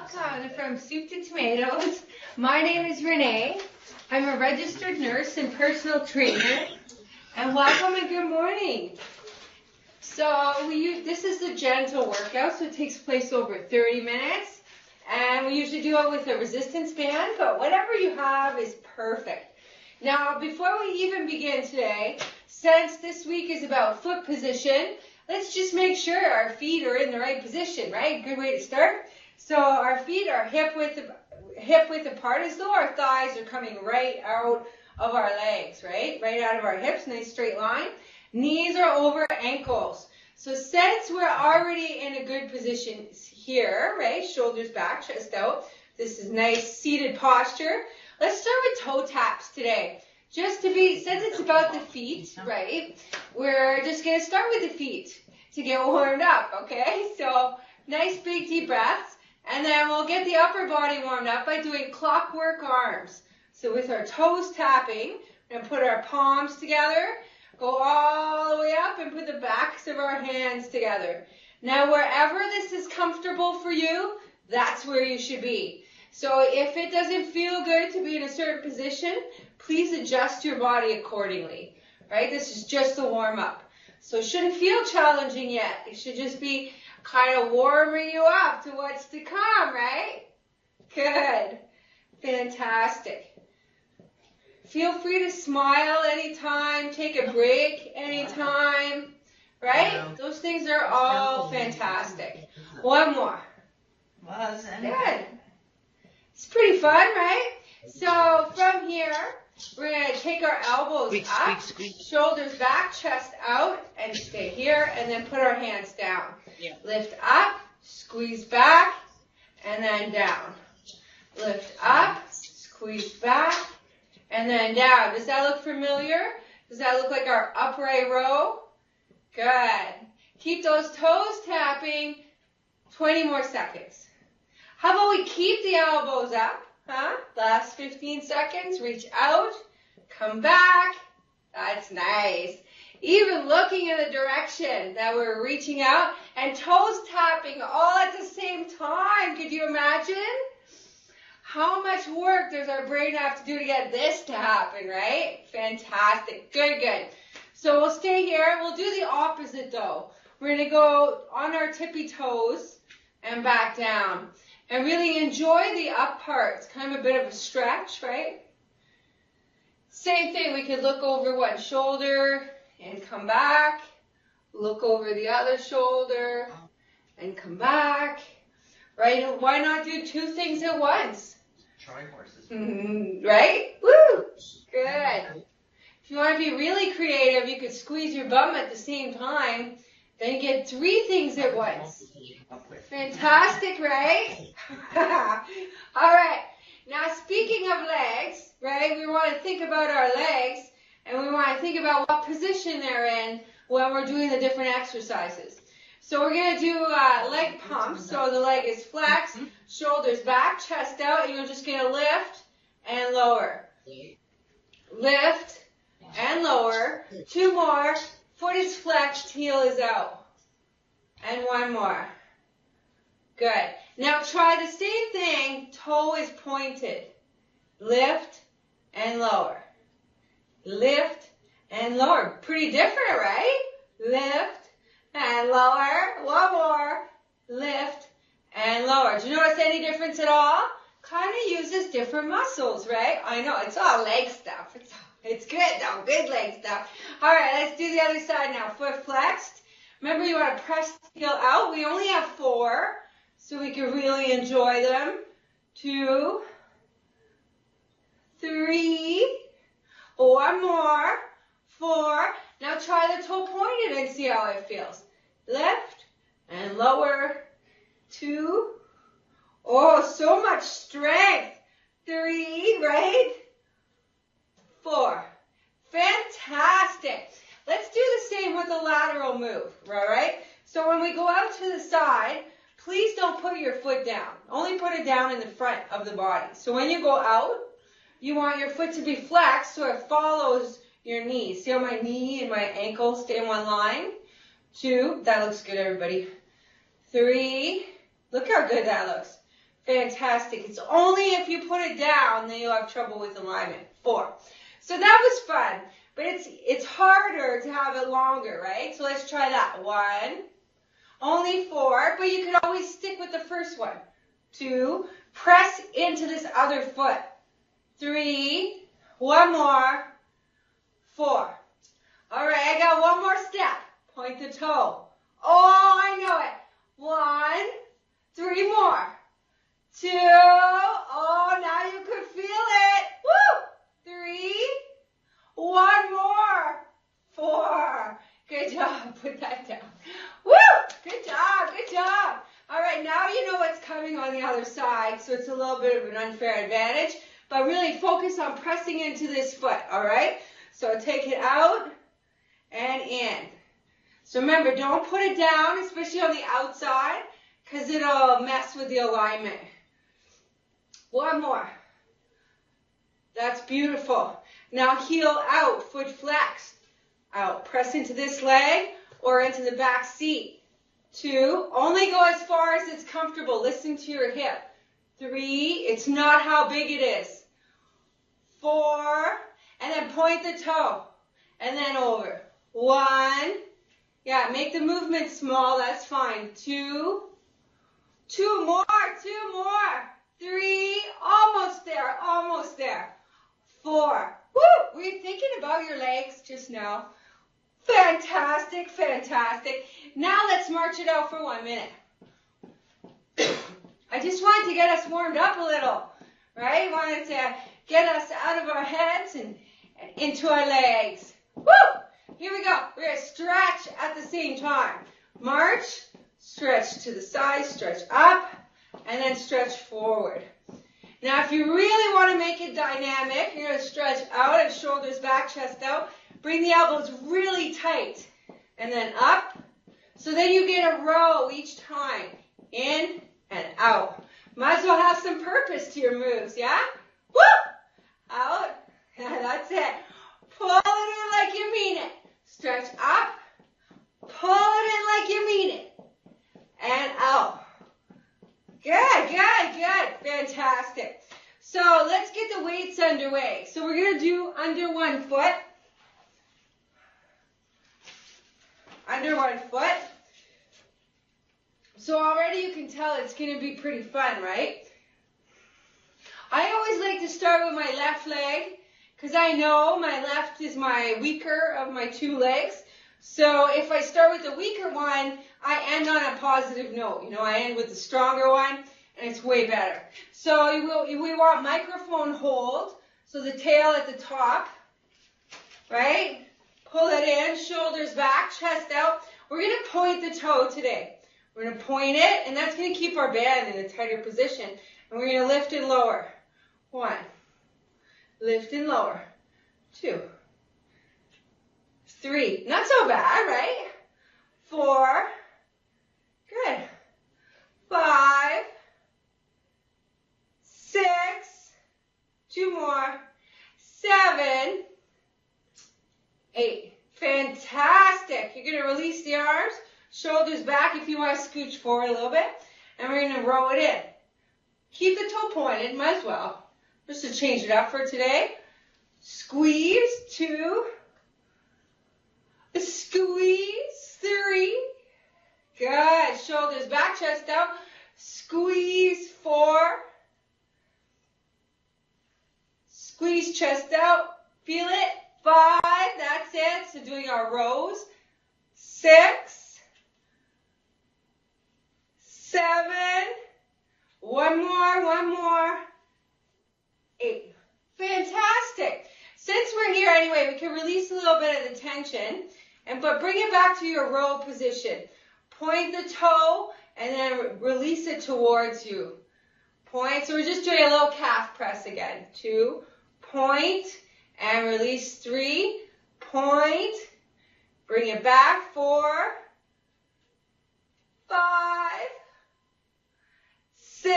Welcome from Soup to Tomatoes. My name is Renee. I'm a registered nurse and personal trainer. And welcome and good morning. So this is the Gentle workout, so it takes place over 30 minutes. And we usually do it with a resistance band, but whatever you have is perfect. Now, before we even begin today, since this week is about foot position, let's just make sure our feet are in the right position, right? Good way to start. So our feet are hip width apart, as though our thighs are coming right out of our legs, right? Right out of our hips, nice straight line. Knees are over ankles. So since we're already in a good position here, right? Shoulders back, chest out. This is nice seated posture. Let's start with toe taps today. Just to be, since it's about the feet, right? We're just going to start with the feet to get warmed up, okay? So nice big deep breaths. And then we'll get the upper body warmed up by doing clockwork arms. So with our toes tapping, we're going to put our palms together, go all the way up and put the backs of our hands together. Now wherever this is comfortable for you, that's where you should be. So if it doesn't feel good to be in a certain position, please adjust your body accordingly, right? This is just a warm up. So it shouldn't feel challenging yet. It should just be kind of warming you up to what's to come, right? Good. Fantastic. Feel free to smile anytime, take a break anytime, right? Those things are all fantastic. One more. Good. It's pretty fun, right? So from here, we're going to take our elbows up, shoulders back, chest out, and stay here, and then put our hands down. Lift up, squeeze back, and then down. Lift up, squeeze back, and then down. Does that look familiar? Does that look like our upright row? Good. Keep those toes tapping 20 more seconds. How about we keep the elbows up? Last 15 seconds, reach out, come back. That's nice. Even looking in the direction that we're reaching out and toes tapping all at the same time. Could you imagine? How much work does our brain have to do to get this to happen, right? Fantastic. Good, good. So we'll stay here. We'll do the opposite though. We're going to go on our tippy toes and back down. And really enjoy the up part. It's kind of a bit of a stretch, right? Same thing, we could look over one shoulder and come back. Look over the other shoulder and come back. Right? Why not do two things at once? Try horses. Right? Woo! Good. If you want to be really creative, you could squeeze your bum at the same time. Then you get three things at once. Fantastic, right? All right. Now, speaking of legs, right, we want to think about our legs, and we want to think about what position they're in when we're doing the different exercises. So we're going to do leg pumps. So the leg is flexed, shoulders back, chest out, and you're just going to lift and lower. Lift and lower. Two more. Foot is flexed, heel is out. And one more. Good. Now try the same thing. Toe is pointed. Lift and lower. Lift and lower. Pretty different, right? Lift and lower. One more. Lift and lower. Do you notice any difference at all? Kind of uses different muscles, right? I know. It's all leg stuff. It's good though. Good leg stuff. All right. Let's do the other side now. Foot flexed. Remember, you want to press the heel out. We only have 4. So we can really enjoy them. 2, 3, one more, 4. Now try the toe pointed and see how it feels. Lift and lower. 2. Oh, so much strength. 3, right? 4. Fantastic. Let's do the same with the lateral move, all right? So when we go out to the side, please don't put your foot down. Only put it down in the front of the body. So when you go out, you want your foot to be flexed so it follows your knees. See how my knee and my ankle stay in one line? 2, that looks good, everybody. 3, look how good that looks. Fantastic. It's only if you put it down that you'll have trouble with alignment. 4. So that was fun, but it's harder to have it longer, right? So let's try that. 1, only 4, but you can always stick with the first one. 2, press into this other foot. 3, one more, 4. All right, I got one more step. Point the toe. Oh, I know it. 1, 3 more. 2, oh, now you could feel it. Woo! 3, one more. 4. Good job. Put that down. Woo! Good job. Good job. All right, now you know what's coming on the other side, so it's a little bit of an unfair advantage, but really focus on pressing into this foot, all right? So take it out and in. So remember, don't put it down, especially on the outside, because it'll mess with the alignment. 1 more. That's beautiful. Now heel out, foot flex. Out. Press into this leg or into the back seat. 2, only go as far as it's comfortable. Listen to your hip. 3, it's not how big it is. 4, and then point the toe. And then over. 1, yeah, make the movement small, that's fine. 2, 2 more, 2 more. 3, almost there, almost there. 4, woo, were you thinking about your legs just now? Fantastic, fantastic. Now let's march it out for 1 minute. I just wanted to get us warmed up a little, right? Wanted to get us out of our heads and into our legs. Woo! Here we go. We're going to stretch at the same time. March, stretch to the side, stretch up, and then stretch forward. Now, if you really want to make it dynamic, you're going to stretch out and shoulders back, chest out. Bring the elbows really tight, and then up. So then you get a row each time. In and out. Might as well have some purpose to your moves, yeah? Woo! Out. That's it. Pull it in like you mean it. Stretch up. Pull it in like you mean it. And out. Good, good, good. Fantastic. So let's get the weights underway. So we're going to do under 1 foot. Under 1 foot. So already you can tell it's going to be pretty fun, right? I always like to start with my left leg because I know my left is my weaker of my 2 legs. So if I start with the weaker one, I end on a positive note. You know, I end with the stronger one, and it's way better. So we want microphone hold, so the tail at the top, right? Pull it in, shoulders back, chest out. We're going to point the toe today. We're going to point it, and that's going to keep our band in a tighter position. And we're going to lift and lower. 1. Lift and lower. 2. 3. Not so bad, right? 4. Good. 5. 6. 2 more. 7. 8. Fantastic. You're going to release the arms, shoulders back if you want to scooch forward a little bit, and we're going to row it in. Keep the toe pointed, might as well, just to change it up for today. Squeeze, 2. Squeeze, 3. Good. Shoulders back, chest out. Squeeze, 4. Squeeze, chest out. Feel it. 5. That's it. So doing our rows. 6. 7. One more. 8. Fantastic. Since we're here anyway, we can release a little bit of the tension, but bring it back to your row position. Point the toe and then release it towards you. Point. So we're just doing a little calf press again. 2. Point and release. 3. Point. Bring it back. 4. 5. 6.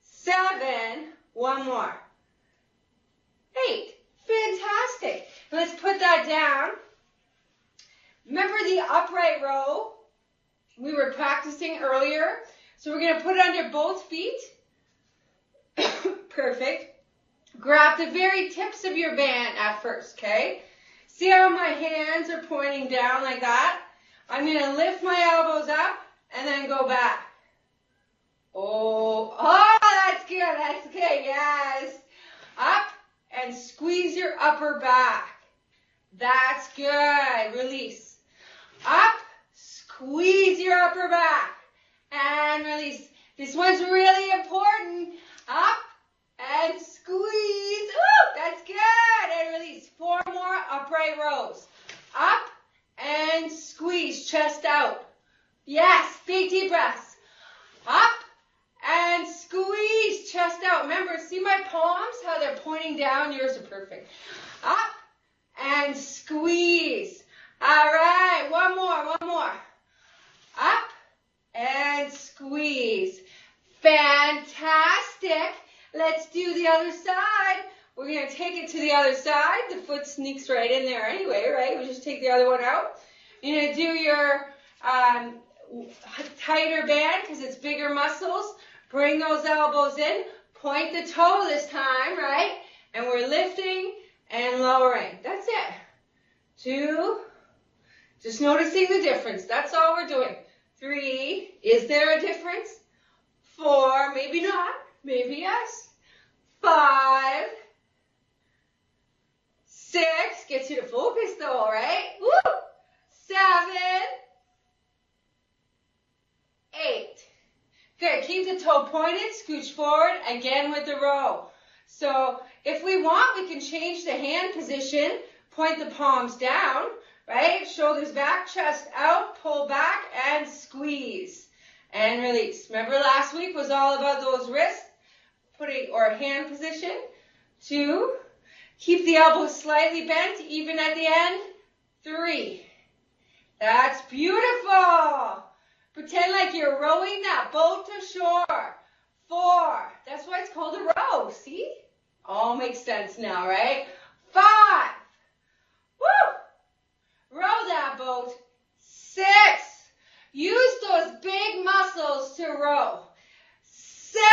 7. One more. 8. Fantastic. Let's put that down. Remember the upright row we were practicing earlier? So we're going to put it under both feet. Perfect. Grab the very tips of your band at first, okay? See how my hands are pointing down like that? I'm going to lift my elbows up and then go back. Oh, that's good, yes. Up and squeeze your upper back. That's good, release. Up, squeeze your upper back and release. This one's really important. Up and squeeze. Ooh, that's good. And release. 4 more upright rows. Up and squeeze. Chest out. Yes, big deep breaths. Up and squeeze. Chest out. Remember, see my palms, how they're pointing down? Yours are perfect. Up and squeeze. All right, one more. Up and squeeze. Fantastic. Let's do the other side. We're going to take it to the other side. The foot sneaks right in there anyway, right? We just take the other one out. You're going to do your tighter band because it's bigger muscles. Bring those elbows in. Point the toe this time, right? And we're lifting and lowering. That's it. 2. Just noticing the difference. That's all we're doing. 3. Is there a difference? 4. Maybe not. Maybe yes. 5. 6. Gets you to focus though, right? Woo! 7. 8. Good. Keep the toe pointed. Scooch forward. Again with the row. So if we want, we can change the hand position. Point the palms down, right? Shoulders back, chest out, pull back, and squeeze. And release. Remember last week was all about those wrists, or hand position. 2. Keep the elbows slightly bent, even at the end. 3. That's beautiful. Pretend like you're rowing that boat to shore. 4. That's why it's called a row. See? All makes sense now, right? 5. Woo! Row that boat. 6. Use those big muscles to row. 7.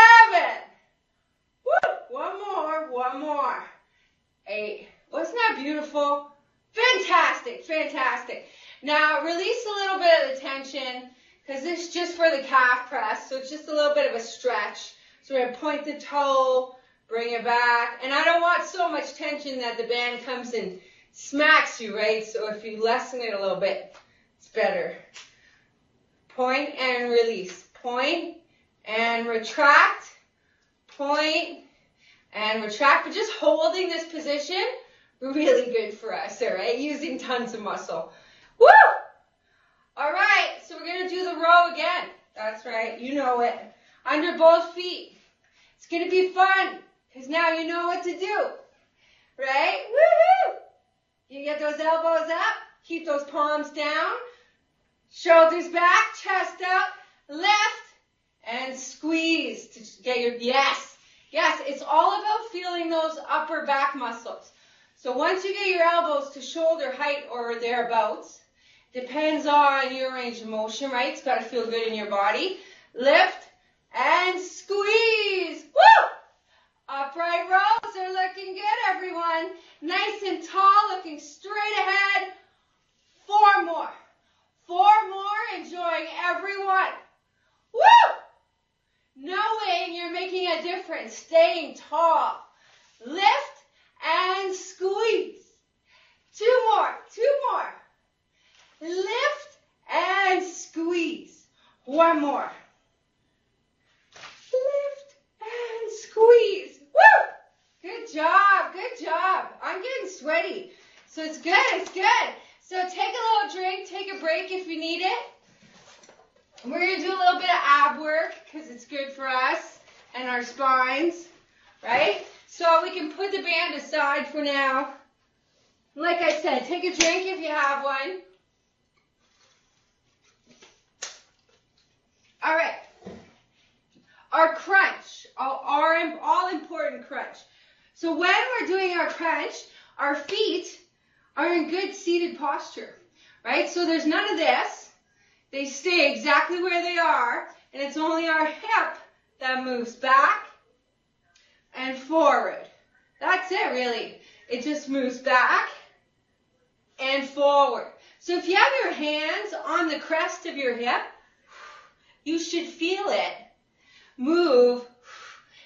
Woo! One more. 8. Wasn't that beautiful? Fantastic. Now, release a little bit of the tension, because this is just for the calf press, so it's just a little bit of a stretch. So we're going to point the toe, bring it back, and I don't want so much tension that the band comes and smacks you, right? So if you lessen it a little bit, it's better. Point and release. Point and retract. Point and retract. But just holding this position, really good for us, all right? Using tons of muscle. Woo! All right, so we're going to do the row again. That's right, you know it. Under both feet. It's going to be fun, because now you know what to do. Right? Woohoo! You get those elbows up, keep those palms down, shoulders back, chest up, lift, and squeeze to get your, yes, it's all about feeling those upper back muscles. So once you get your elbows to shoulder height or thereabouts, depends on your range of motion, right? It's got to feel good in your body. Lift and squeeze. Woo! Upright rows are looking good, everyone. Nice and tall, looking straight ahead. 4 more. 4 more, enjoying every one. Woo! Knowing you're making a difference, staying tall. Lift and squeeze. 2 more. Lift and squeeze. 1 more. Lift and squeeze. Woo! Good job. I'm getting sweaty. So it's good. So take a little drink, take a break if you need it. We're going to do a little bit of ab work because it's good for us and our spines, right? So we can put the band aside for now. Like I said, take a drink if you have one. All right. Our crunch, our all-important crunch. So when we're doing our crunch, our feet are in good seated posture, right? So there's none of this. They stay exactly where they are. and it's only our hip that moves back and forward. That's it, really. It just moves back and forward. So if you have your hands on the crest of your hip, you should feel it move.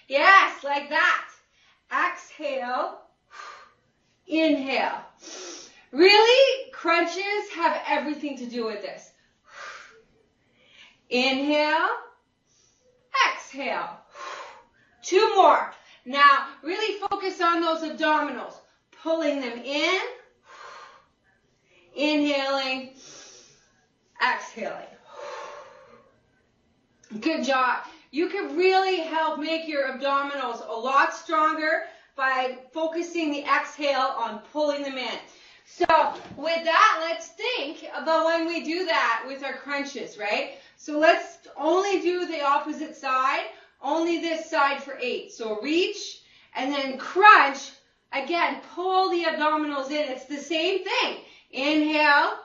Yes, like that. Exhale. Inhale. Really, crunches have everything to do with this. Inhale. Exhale. 2 more. Now, really focus on those abdominals. Pulling them in. Inhaling. Exhaling. Good job. You can really help make your abdominals a lot stronger by focusing the exhale on pulling them in. So with that, let's think about when we do that with our crunches, right? So let's only do the opposite side, only this side for 8. So reach and then crunch. Again, pull the abdominals in. It's the same thing. Inhale,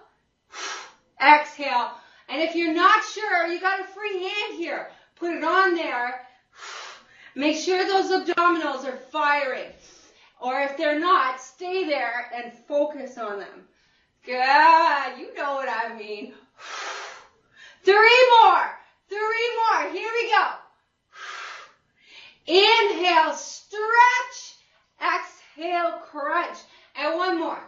exhale. And if you're not sure, you got a free hand here. Put it on there. Make sure those abdominals are firing. Or if they're not, stay there and focus on them. Good. You know what I mean. 3 more. 3 more. Here we go. Inhale, stretch. Exhale, crunch. And 1 more.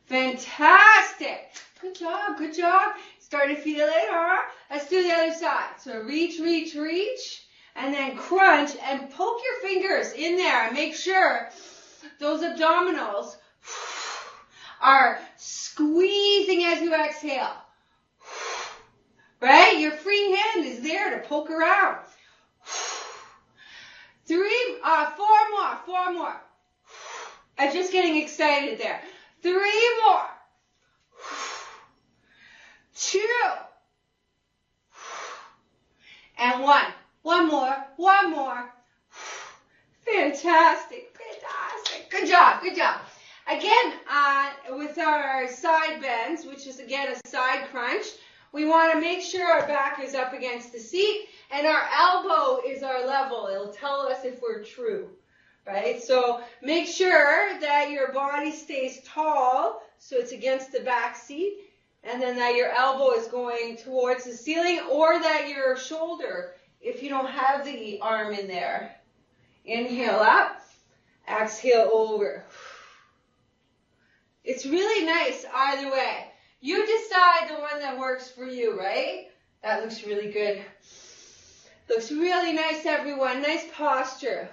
Fantastic. Good job, good job. Starting to feel it, huh? Let's do the other side. So reach, reach, reach, and then crunch and poke your fingers in there and make sure those abdominals are squeezing as you exhale. Right? Your free hand is there to poke around. 4 more. I'm just getting excited there. 3 more. 2. And 1. 1 more. Fantastic. Good job. Again, with our side bends, which is again a side crunch, we want to make sure our back is up against the seat and our elbow is our level. It'll tell us if we're true, right? So make sure that your body stays tall so it's against the back seat, and then that your elbow is going towards the ceiling, or that your shoulder, if you don't have the arm in there. Inhale up, exhale over. It's really nice either way. You decide the one that works for you, right? That looks really good. Looks really nice, everyone. Nice posture.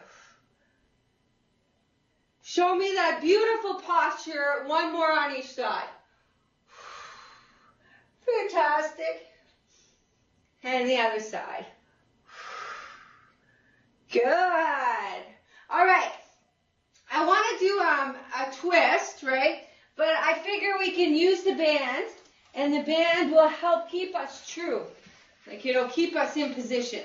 Show me that beautiful posture. 1 more on each side. Fantastic. And the other side. Good. All right. I want to do a twist, right? But I figure we can use the band, and the band will help keep us true. Like, it'll keep us in position.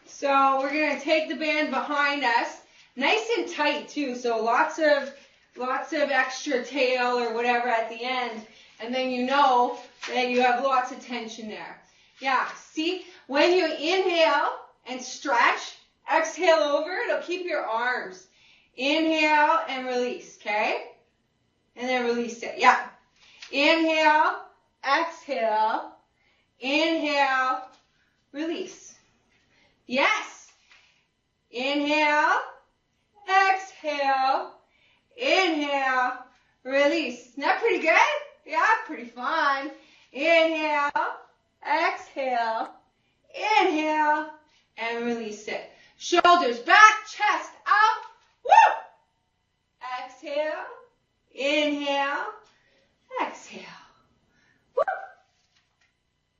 So we're going to take the band behind us, nice and tight too, so lots of extra tail or whatever at the end, and then you know that you have lots of tension there. Yeah, see, when you inhale and stretch, exhale over, it'll keep your arms. Inhale and release, okay? And then release it. Yeah. Inhale, exhale, inhale, release. Yes. Inhale, exhale, inhale, release. Isn't that pretty good? Yeah, pretty fun. Inhale, exhale, inhale, and release it. Shoulders back, chest out. Woo! Exhale. Inhale, exhale. Woo.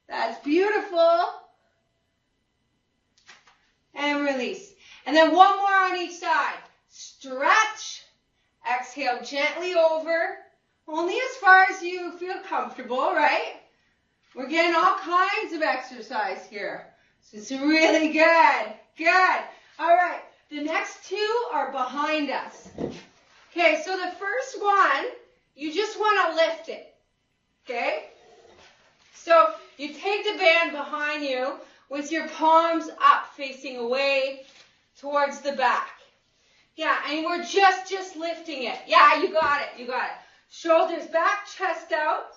That's beautiful. And release. And then 1 more on each side. Stretch. Exhale gently over. Only as far as you feel comfortable, right? We're getting all kinds of exercise here. So it's really good. Good. All right. The next 2 are behind us. Okay, so the first one, you just want to lift it, okay? So You take the band behind you with your palms up, facing away towards the back. Yeah, and we're just lifting it. Yeah, you got it, you got it. Shoulders back, chest out,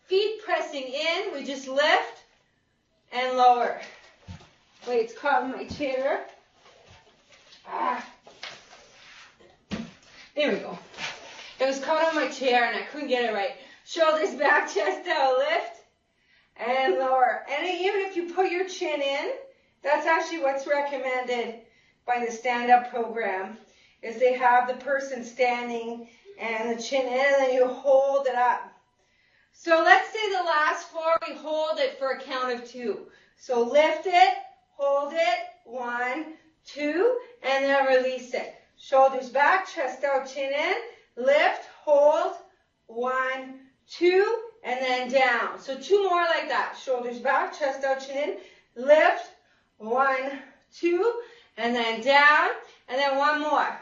feet pressing in. We just lift and lower. Wait, it's caught in my chair. There we go. It was caught on my chair and I couldn't get it right. Shoulders back, chest out, lift and lower. And even if you put your chin in, that's actually what's recommended by the stand-up program, is they have the person standing and the chin in, and then you hold it up. So let's say the last four, we hold it for a count of 2. So lift it, hold it, 1, 2, and then release it. Shoulders back, chest out, chin in, lift, hold, 1, 2, and then down. So 2 more like that. Shoulders back, chest out, chin in, lift, 1, 2, and then down, and then 1 more.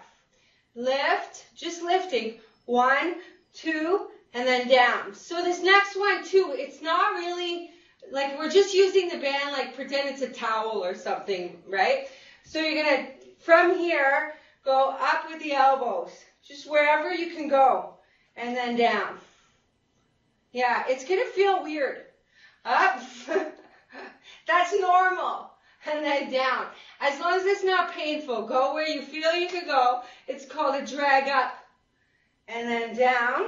Lift, just lifting, 1, 2, and then down. So this next one too, it's not really, like we're just using the band like pretend it's a towel or something, right? So you're going to, from here, go up with the elbows, just wherever you can go, and then down. Yeah, it's going to feel weird. Up, that's normal, and then down. As long as it's not painful, go where you feel you could go. It's called a drag up, and then down.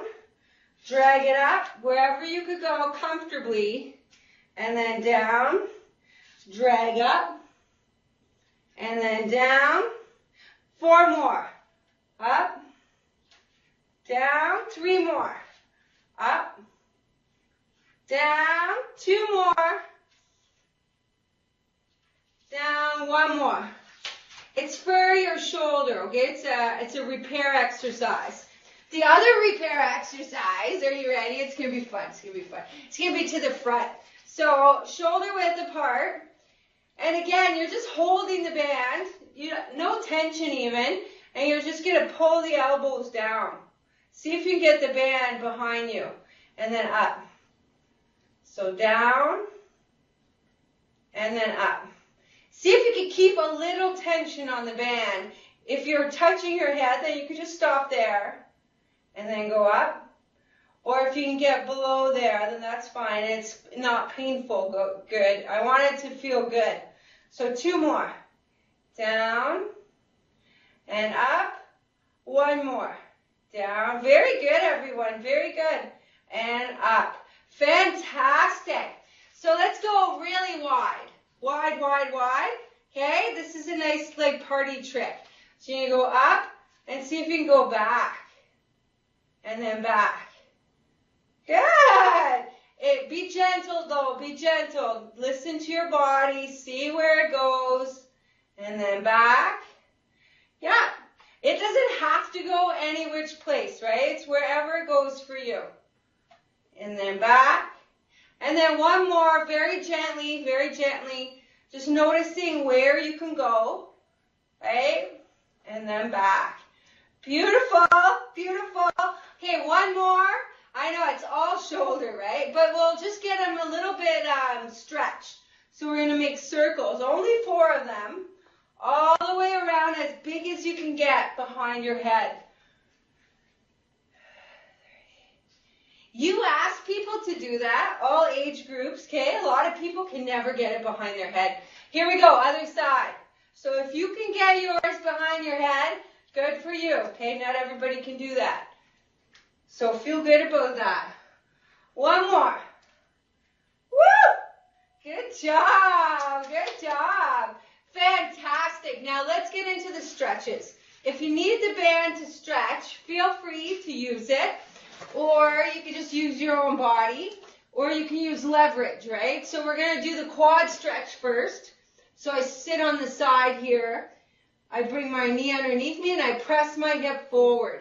Drag it up wherever you could go comfortably, and then down. Drag up, and then down. 4 more. Up, down. 3 more. Up, down. 2 more. Down. 1 more. It's for your shoulder, okay? It's a repair exercise. The other repair exercise, are you ready? It's going to be fun. It's going to be fun. It's going to be to the front. So shoulder width apart. And again, you're just holding the band. No tension even. And you're just going to pull the elbows down. See if you can get the band behind you. And then up. So down. And then up. See if you can keep a little tension on the band. If you're touching your head, then you can just stop there. And then go up. Or if you can get below there, then that's fine. It's not painful. Good. I want it to feel good. So 2 more. Down. And up. 1 more. Down. Very good, everyone. Very good. And up. Fantastic. So let's go really wide. Wide, wide, wide. Okay? This is a nice like party trick. So you're going to go up and see if you can go back. And then back. Good. Be gentle though. Be gentle. Listen to your body. See where it goes. And then back. Yeah. It doesn't have to go any which place, right? It's wherever it goes for you. And then back. And then 1 more. Very gently. Very gently. Just noticing where you can go. Right? And then back. Beautiful. Beautiful. Okay, 1 more. I know it's all shoulder, right? But we'll just get them a little bit stretched. So we're going to make circles. Only 4 of them. All the way around as big as you can get behind your head. You ask people to do that, all age groups, okay? A lot of people can never get it behind their head. Here we go, other side. So if you can get yours behind your head, good for you, okay? Not everybody can do that. So feel good about that. 1 more. Woo! Good job. Good job. Fantastic. Now let's get into the stretches. If you need the band to stretch, feel free to use it. Or you can just use your own body. Or you can use leverage, right? So we're going to do the quad stretch first. So I sit on the side here. I bring my knee underneath me and I press my hip forward.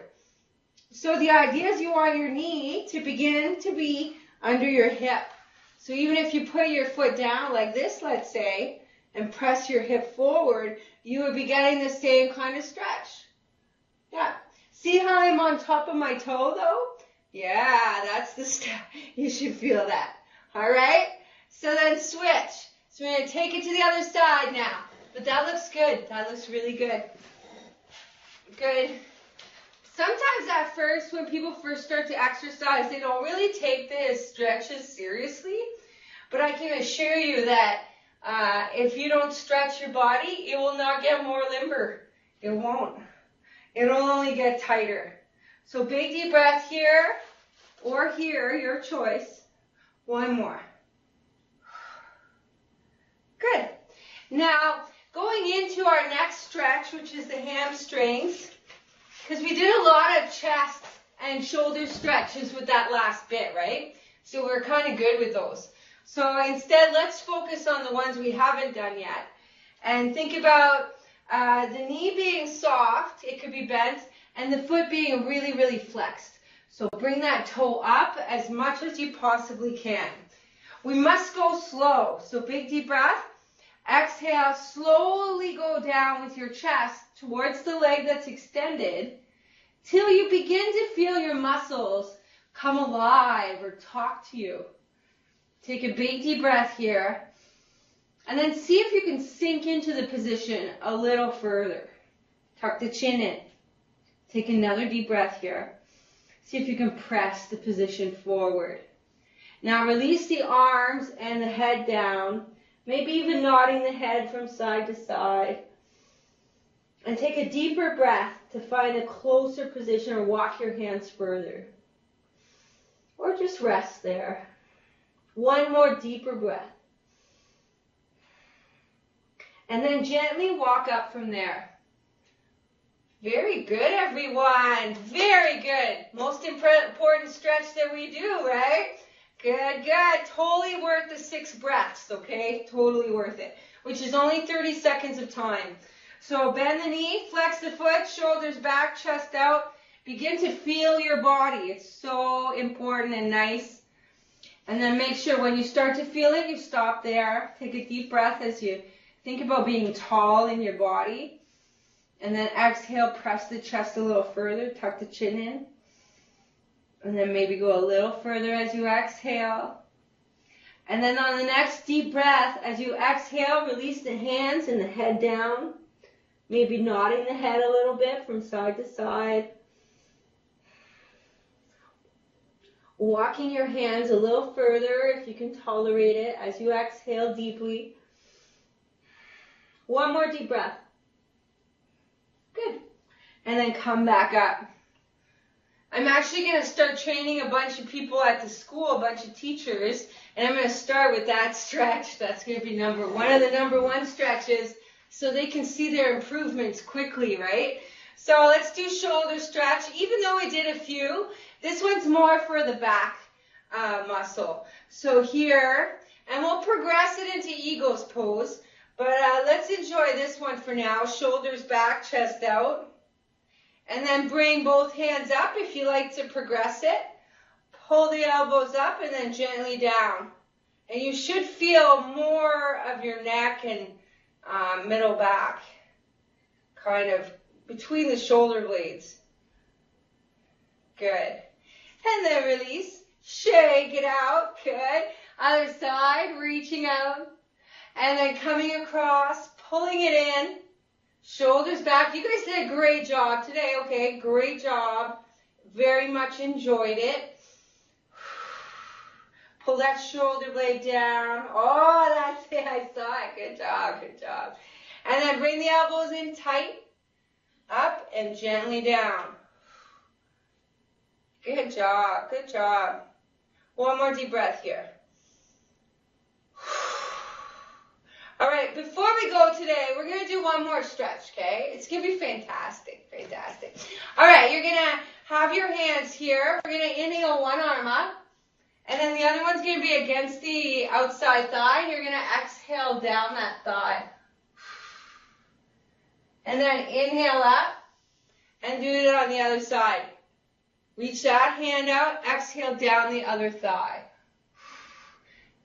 So the idea is you want your knee to begin to be under your hip. So even if you put your foot down like this, let's say, and press your hip forward, you would be getting the same kind of stretch. Yeah. See how I'm on top of my toe though? Yeah, that's the step. You should feel that. All right? So then switch. So we're going to take it to the other side now. But that looks good. That looks really good. Good. Sometimes at first, when people first start to exercise, they don't really take the stretches seriously. But I can assure you that if you don't stretch your body, it will not get more limber. It won't. It'll only get tighter. So big deep breath here or here, your choice. One more. Good. Now, going into our next stretch, which is the hamstrings, because we did a lot of chest and shoulder stretches with that last bit, right? So we're kind of good with those. So instead, let's focus on the ones we haven't done yet. And think about the knee being soft, it could be bent, and the foot being really, really flexed. So bring that toe up as much as you possibly can. We must go slow. So big deep breath. Exhale, slowly go down with your chest towards the leg that's extended till you begin to feel your muscles come alive or talk to you. Take a big deep breath here. And then see if you can sink into the position a little further. Tuck the chin in. Take another deep breath here. See if you can press the position forward. Now release the arms and the head down. Maybe even nodding the head from side to side. And take a deeper breath to find a closer position or walk your hands further. Or just rest there. One more deeper breath. And then gently walk up from there. Very good, everyone. Very good. Most important stretch that we do, right? Good, good. Totally worth the 6 breaths, okay? Totally worth it. Which is only 30 seconds of time. So bend the knee, flex the foot, shoulders back, chest out. Begin to feel your body. It's so important and nice. And then make sure when you start to feel it, you stop there. Take a deep breath as you think about being tall in your body. And then exhale, press the chest a little further, tuck the chin in. And then maybe go a little further as you exhale. And then on the next deep breath, as you exhale, release the hands and the head down. Maybe nodding the head a little bit from side to side. Walking your hands a little further if you can tolerate it as you exhale deeply. One more deep breath. Good. And then come back up. I'm actually going to start training a bunch of people at the school, a bunch of teachers, and I'm going to start with that stretch. That's going to be one of the number 1 stretches so they can see their improvements quickly, right? So let's do shoulder stretch. Even though we did a few, this one's more for the back muscle. So here, and we'll progress it into eagle's pose, but let's enjoy this one for now. Shoulders back, chest out. And then bring both hands up if you like to progress it. Pull the elbows up and then gently down. And you should feel more of your neck and middle back, kind of between the shoulder blades. Good. And then release. Shake it out. Good. Other side, reaching out. And then coming across, pulling it in. Shoulders back. You guys did a great job today, okay? Great job. Very much enjoyed it. Pull that shoulder blade down. Oh, that's it. I saw it. Good job. Good job. And then bring the elbows in tight. Up and gently down. Good job. Good job. One more deep breath here. All right, before we go today, we're going to do one more stretch, okay? It's going to be fantastic, fantastic. All right, you're going to have your hands here. We're going to inhale one arm up, and then the other one's going to be against the outside thigh, and you're going to exhale down that thigh. And then inhale up, and do it on the other side. Reach that hand out, exhale down the other thigh.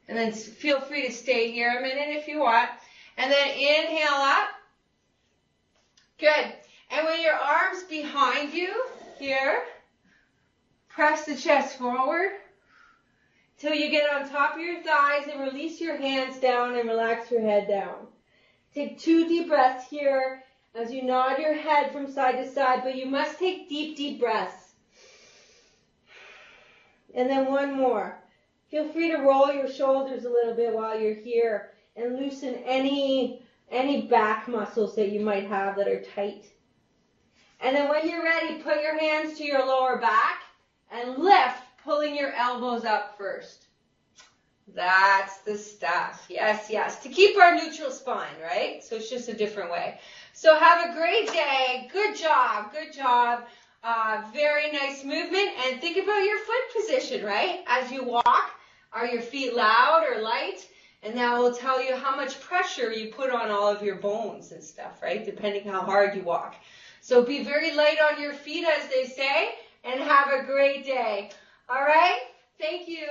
And then feel free to stay here a minute if you want. And then inhale up. Good. And with your arms behind you, here, press the chest forward. till you get on top of your thighs and release your hands down and relax your head down. Take 2 deep breaths here as you nod your head from side to side, but you must take deep, deep breaths. And then 1 more. Feel free to roll your shoulders a little bit while you're here and loosen any back muscles that you might have that are tight. And then when you're ready, put your hands to your lower back and lift, pulling your elbows up first. That's the stuff. Yes, yes. To keep our neutral spine, right? So it's just a different way. So have a great day. Good job. Good job. Very nice movement. And think about your foot position, right? As you walk, are your feet loud or light? And that will tell you how much pressure you put on all of your bones and stuff, right? Depending how hard you walk. So be very light on your feet, as they say, and have a great day. All right? Thank you.